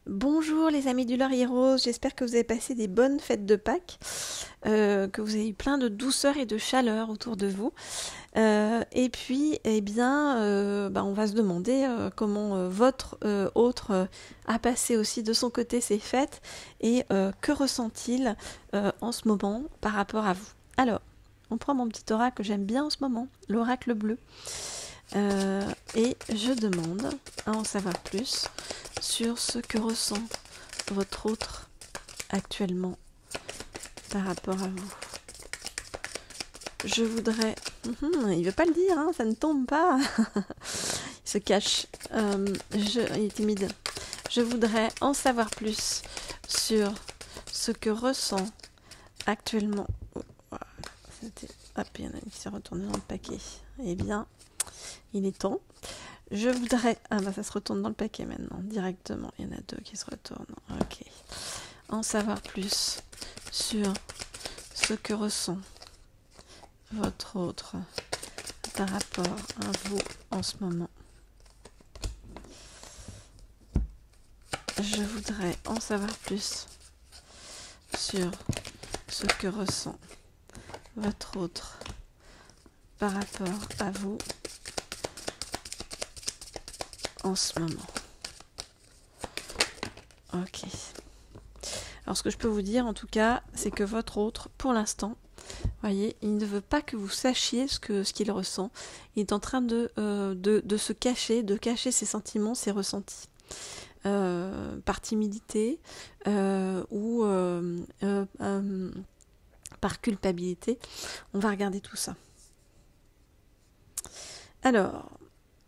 Bonjour les amis du Laurier Rose, j'espère que vous avez passé des bonnes fêtes de Pâques, que vous avez eu plein de douceur et de chaleur autour de vous. Et puis, on va se demander comment votre autre a passé aussi de son côté ses fêtes et que ressent-il en ce moment par rapport à vous. Alors, on prend mon petit oracle que j'aime bien en ce moment, l'oracle bleu. Et je demande à en savoir plus sur ce que ressent votre autre actuellement par rapport à vous. Je voudrais... il veut pas le dire, hein, ça ne tombe pas. Il se cache. Il est timide. Je voudrais en savoir plus sur ce que ressent actuellement... Hop, il y en a une qui s'est retournée dans le paquet. Eh bien, il est temps. Je voudrais... ça se retourne dans le paquet maintenant, directement. Il y en a deux qui se retournent. Ok. En savoir plus sur ce que ressent votre autre par rapport à vous en ce moment. Je voudrais en savoir plus sur ce que ressent votre autre par rapport à vous en ce moment. Ok. Alors ce que je peux vous dire en tout cas, c'est que votre autre, pour l'instant, voyez, il ne veut pas que vous sachiez ce qu'il ressent. Il est en train de se cacher, de cacher ses sentiments, ses ressentis. Par timidité ou par culpabilité. On va regarder tout ça. Alors,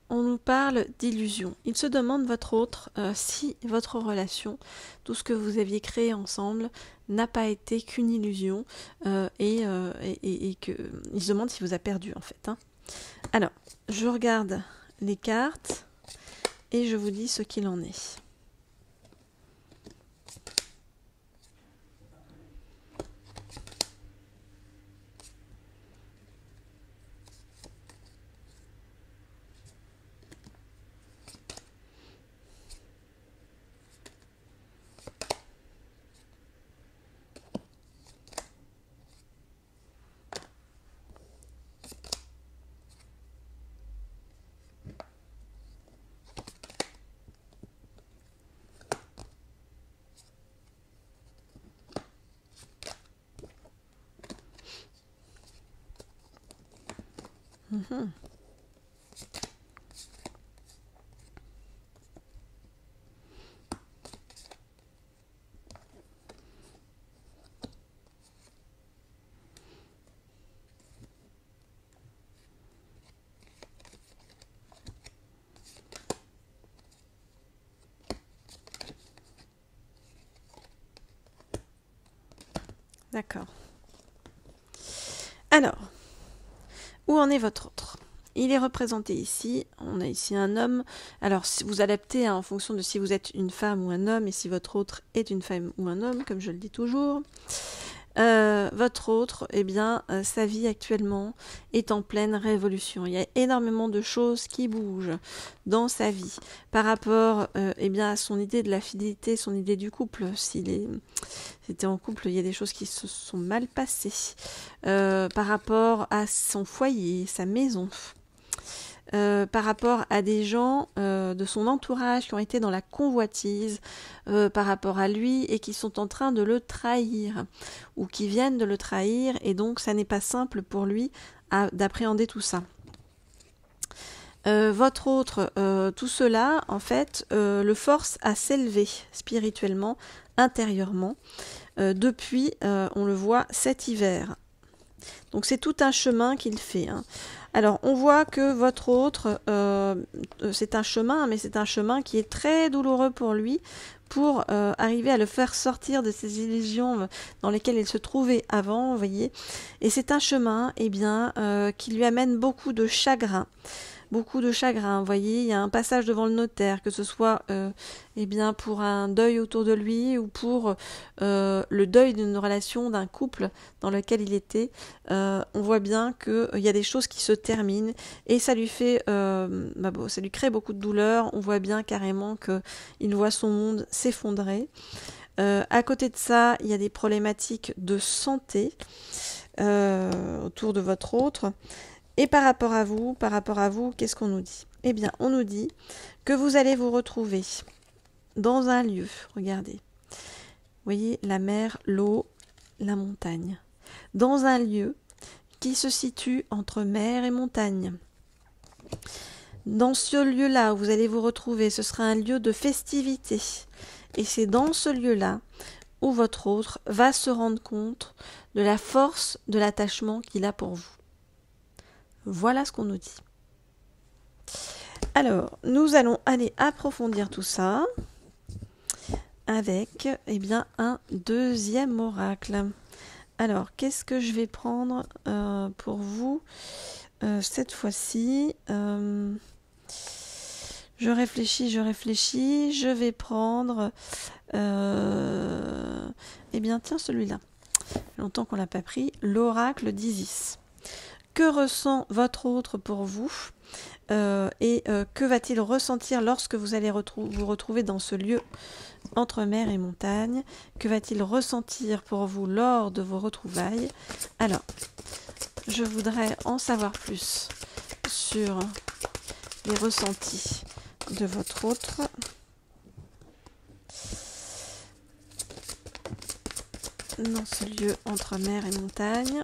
on nous parle d'illusion. Il se demande, votre autre, si votre relation, tout ce que vous aviez créé ensemble, n'a pas été qu'une illusion et que il se demande s'il vous a perdu en fait. Hein. Alors, je regarde les cartes et je vous dis ce qu'il en est. D'accord. Alors, où en est votre autre ? Il est représenté ici. On a ici un homme. Alors, si vous adaptez en fonction de si vous êtes une femme ou un homme et si votre autre est une femme ou un homme, comme je le dis toujours. Votre autre, sa vie actuellement est en pleine révolution. Il y a énormément de choses qui bougent dans sa vie par rapport à son idée de la fidélité, son idée du couple. S'il était en couple, il y a des choses qui se sont mal passées par rapport à son foyer, sa maison. Par rapport à des gens de son entourage qui ont été dans la convoitise par rapport à lui et qui sont en train de le trahir ou qui viennent de le trahir et donc ça n'est pas simple pour lui d'appréhender tout ça. Votre autre, tout cela en fait le force à s'élever spirituellement, intérieurement depuis, on le voit, cet hiver. Donc c'est tout un chemin qu'il fait. Hein. Alors on voit que votre autre, c'est un chemin, mais c'est un chemin qui est très douloureux pour lui, pour arriver à le faire sortir de ces illusions dans lesquelles il se trouvait avant, vous voyez. Et c'est un chemin qui lui amène beaucoup de chagrin, beaucoup de chagrin. Vous voyez, il y a un passage devant le notaire, que ce soit eh bien pour un deuil autour de lui ou pour le deuil d'une relation, d'un couple dans lequel il était. On voit bien qu'il y a des choses qui se terminent et ça lui fait, ça lui crée beaucoup de douleur. On voit bien carrément qu'il voit son monde s'effondrer. À côté de ça, il y a des problématiques de santé autour de votre autre. Et par rapport à vous, qu'est-ce qu'on nous dit? Eh bien, on nous dit que vous allez vous retrouver dans un lieu. Regardez. Vous voyez, la mer, l'eau, la montagne. Dans un lieu qui se situe entre mer et montagne. Dans ce lieu-là où vous allez vous retrouver, ce sera un lieu de festivité. Et c'est dans ce lieu-là où votre autre va se rendre compte de la force de l'attachement qu'il a pour vous. Voilà ce qu'on nous dit. Alors, nous allons aller approfondir tout ça avec eh bien, un deuxième oracle. Alors, qu'est-ce que je vais prendre pour vous cette fois-ci Je réfléchis. Je vais prendre eh bien, tiens, celui-là. Longtemps qu'on ne l'a pas pris. L'oracle d'Isis. Que ressent votre autre pour vous et que va-t-il ressentir lorsque vous allez vous retrouver dans ce lieu entre mer et montagne? Que va-t-il ressentir pour vous lors de vos retrouvailles? Alors, je voudrais en savoir plus sur les ressentis de votre autre. Dans ce lieu entre mer et montagne.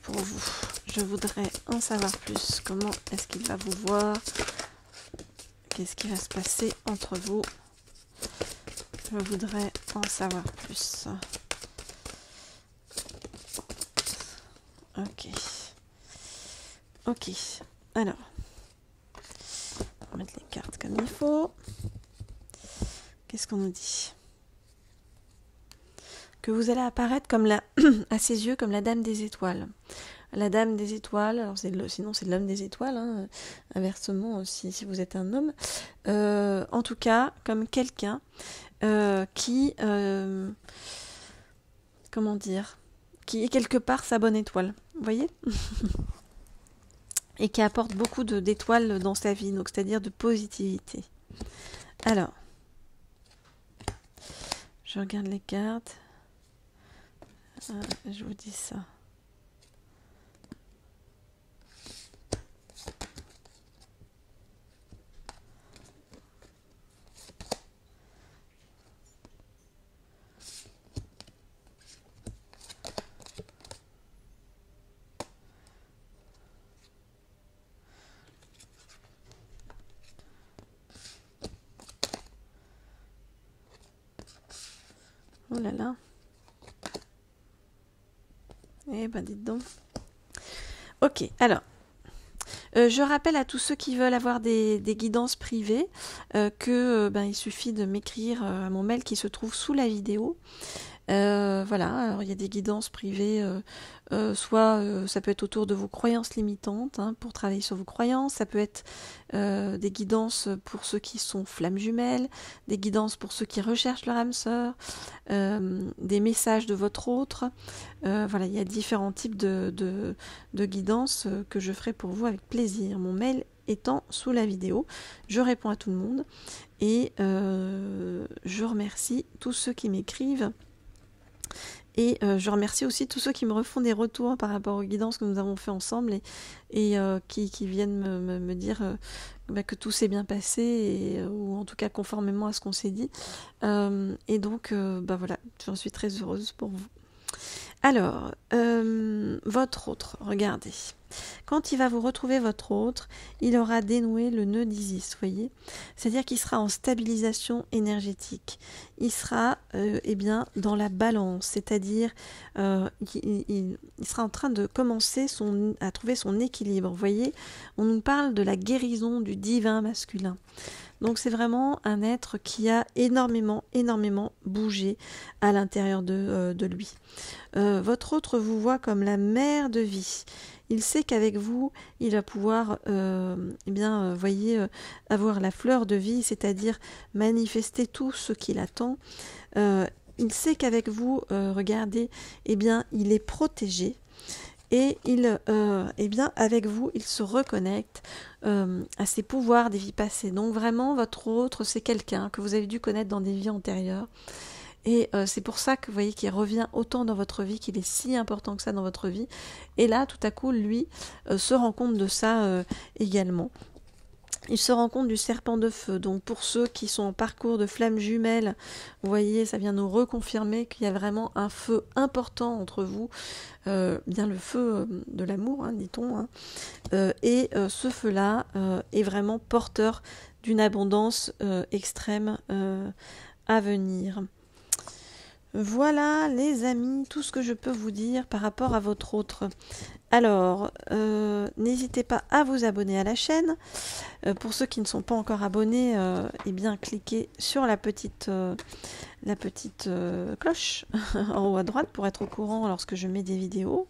Pour vous, je voudrais en savoir plus. Comment est-ce qu'il va vous voir? Qu'est-ce qui va se passer entre vous? Je voudrais en savoir plus. Ok. Alors, on va mettre les cartes comme il faut. Qu'est-ce qu'on nous dit? Que vous allez apparaître comme à ses yeux comme la dame des étoiles. La dame des étoiles, alors sinon c'est l'homme des étoiles, hein, inversement si vous êtes un homme. En tout cas, comme quelqu'un qui est quelque part sa bonne étoile. Vous voyez? Et qui apporte beaucoup d'étoiles dans sa vie, donc c'est-à-dire de positivité. Alors, je regarde les cartes. Je vous dis ça. Oh là là. Eh ben dites donc. Ok, alors. Je rappelle à tous ceux qui veulent avoir des guidances privées il suffit de m'écrire à mon mail qui se trouve sous la vidéo. Voilà, alors il y a des guidances privées, soit ça peut être autour de vos croyances limitantes, hein, pour travailler sur vos croyances, ça peut être des guidances pour ceux qui sont flammes jumelles, des guidances pour ceux qui recherchent leur âme sœur, des messages de votre autre, voilà, il y a différents types de guidances que je ferai pour vous avec plaisir. Mon mail étant sous la vidéo, je réponds à tout le monde et je remercie tous ceux qui m'écrivent. Et je remercie aussi tous ceux qui me refont des retours par rapport aux guidances que nous avons fait ensemble et qui viennent me dire que tout s'est bien passé ou en tout cas conformément à ce qu'on s'est dit. Et donc, voilà, j'en suis très heureuse pour vous. Alors, votre autre, regardez. Quand il va vous retrouver votre autre, il aura dénoué le nœud d'Isis, vous voyez. C'est-à-dire qu'il sera en stabilisation énergétique. Il sera dans la balance, c'est-à-dire il sera en train de commencer à trouver son équilibre. Vous voyez, on nous parle de la guérison du divin masculin. Donc c'est vraiment un être qui a énormément bougé à l'intérieur de lui. Votre autre vous voit comme la mère de vie. Il sait qu'avec vous, il va pouvoir, voyez, avoir la fleur de vie, c'est-à-dire manifester tout ce qu'il attend. Il sait qu'avec vous, regardez, il est protégé. Et avec vous, il se reconnecte à ses pouvoirs des vies passées. Donc vraiment, votre autre, c'est quelqu'un que vous avez dû connaître dans des vies antérieures. Et c'est pour ça que vous voyez qu'il revient autant dans votre vie, qu'il est si important que ça dans votre vie. Et là, tout à coup, lui se rend compte de ça également. Il se rend compte du serpent de feu. Donc pour ceux qui sont en parcours de flammes jumelles, vous voyez, ça vient nous reconfirmer qu'il y a vraiment un feu important entre vous, bien le feu de l'amour, dit-on. Ce feu-là est vraiment porteur d'une abondance extrême à venir. Voilà les amis, tout ce que je peux vous dire par rapport à votre autre. Alors, n'hésitez pas à vous abonner à la chaîne. Pour ceux qui ne sont pas encore abonnés, cliquez sur la petite cloche en haut à droite pour être au courant lorsque je mets des vidéos.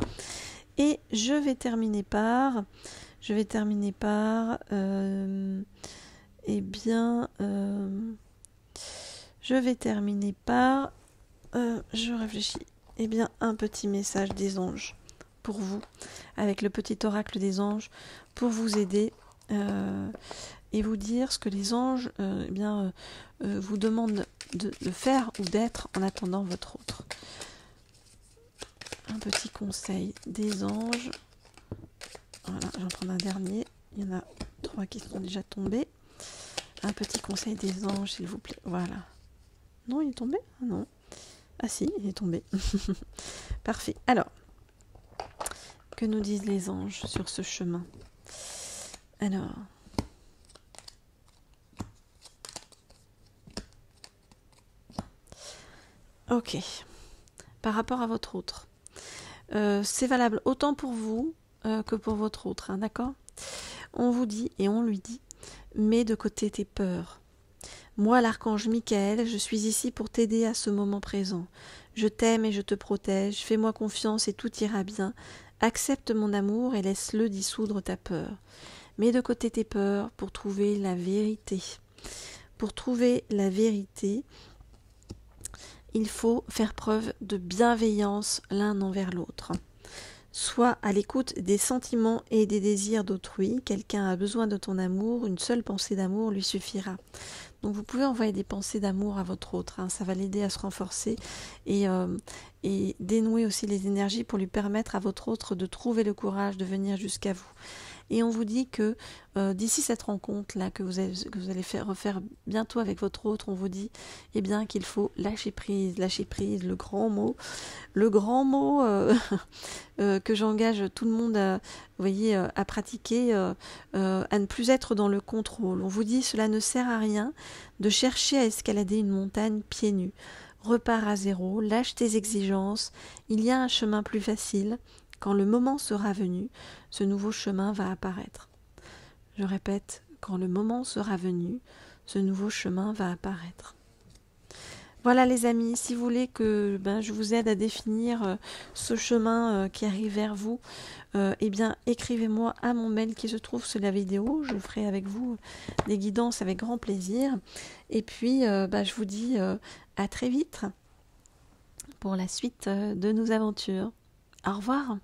Et je vais terminer par je réfléchis. Un petit message des anges pour vous, avec le petit oracle des anges, pour vous aider et vous dire ce que les anges vous demandent de faire ou d'être en attendant votre autre. Un petit conseil des anges. Voilà, j'en prends un dernier. Il y en a 3 qui sont déjà tombés. Un petit conseil des anges, s'il vous plaît. Voilà. Non, il est tombé? Non. Ah si, il est tombé. Parfait. Alors, que nous disent les anges sur ce chemin? Alors, ok. Par rapport à votre autre, c'est valable autant pour vous que pour votre autre, d'accord? On vous dit et on lui dit, mets de côté tes peurs. Moi, l'archange Michael, je suis ici pour t'aider à ce moment présent. Je t'aime et je te protège, fais-moi confiance et tout ira bien. Accepte mon amour et laisse-le dissoudre ta peur. Mets de côté tes peurs pour trouver la vérité. Pour trouver la vérité, il faut faire preuve de bienveillance l'un envers l'autre. Sois à l'écoute des sentiments et des désirs d'autrui. Quelqu'un a besoin de ton amour, une seule pensée d'amour lui suffira. Donc vous pouvez envoyer des pensées d'amour à votre autre, ça va l'aider à se renforcer et dénouer aussi les énergies pour lui permettre à votre autre de trouver le courage de venir jusqu'à vous. Et on vous dit que d'ici cette rencontre-là que vous allez refaire bientôt avec votre autre, on vous dit qu'il faut lâcher prise, le grand mot que j'engage tout le monde à pratiquer, à ne plus être dans le contrôle. On vous dit cela ne sert à rien de chercher à escalader une montagne pieds nus. Repars à zéro, lâche tes exigences, il y a un chemin plus facile. Quand le moment sera venu, ce nouveau chemin va apparaître. Je répète, quand le moment sera venu, ce nouveau chemin va apparaître. Voilà les amis, si vous voulez que je vous aide à définir ce chemin qui arrive vers vous, écrivez-moi à mon mail qui se trouve sous la vidéo. Je ferai avec vous des guidances avec grand plaisir. Et puis, je vous dis à très vite pour la suite de nos aventures. Au revoir.